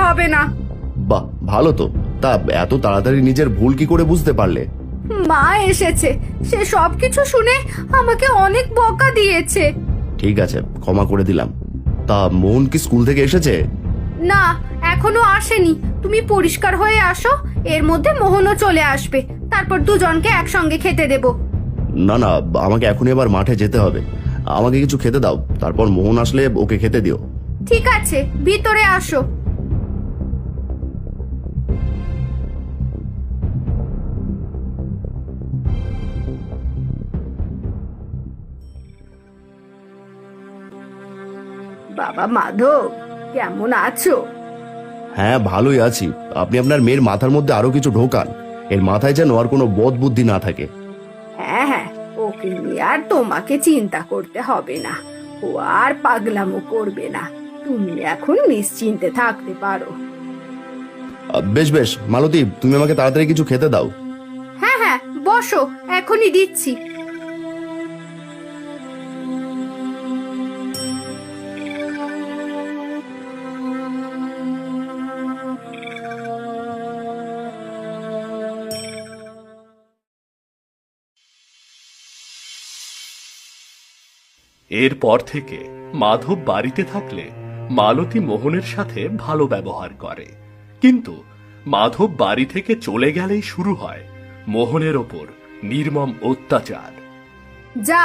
হবে না। বাহ, ভালো তো। তা এত তাড়াতাড়ি নিজের ভুল কি করে বুঝতে পারলে? মা এসেছে, সে সবকিছু শুনে আমাকে অনেক বকা দিয়েছে। ঠিক আছে, ক্ষমা করে দিলাম। তা মোহন কি স্কুল থেকে এসেছে? না, এখনো আসেনি। তুমি পরিষ্কার হয়ে আসো, এর মধ্যে মোহনও চলে আসবে, তারপর দুজনকে একসঙ্গে খেতে দেব। না না, আমাকে এখনই আবার মাঠে যেতে হবে। আমাকে কিছু খেতে দাও, তারপর মোহন আসলে ওকে খেতে দিও। ঠিক আছে, ভিতরে আসো। বাবা মাধব, কেমন আছো? হ্যাঁ, ভালোই আছি। আপনি আপনার মেয়ের মাথার মধ্যে আরো কিছু ঢোকান, এর মাথায় যেন আর কোনো বদ বুদ্ধি না থাকে। হ্যাঁ হ্যাঁ, ওকে নিয়ে আর তোমাকে চিন্তা করতে হবে না। ও আর পাগলামো করবে না। তুমি এখন নিশ্চিন্তে থাকতে পারো। বেশ বেশ, মালতী, তুমি আমাকে তাড়াতাড়ি কিছু খেতে দাও। হ্যাঁ হ্যাঁ, বসো, এখনই দিচ্ছি। এরপর থেকে মাধব বাড়িতে থাকলে মালতী মোহনের সাথে ভালো ব্যবহার করে, কিন্তু মাধব বাড়ি থেকে চলে গেলেই শুরু হয় মোহনের ওপর নির্মম অত্যাচার। যা,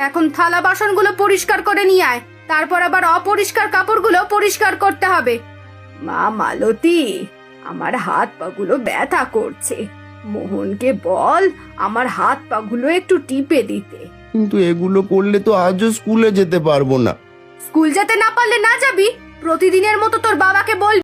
এখন থালা বাসনগুলো পরিষ্কার করে নিয়ে আয়, তারপর আবার অপরিষ্কার কাপড়গুলো পরিষ্কার করতে হবে। মা মালতী, আমার হাত পাগুলো ব্যথা করছে। মোহনকে বল আমার হাত পাগুলো একটু টিপে দিতে। কিন্তু এগুলো করলে তো আজও স্কুলে যেতে পারবো না। স্কুল যেতে না পারলে না যাবি, প্রতিদিনের মতো তোর বাবাকে বল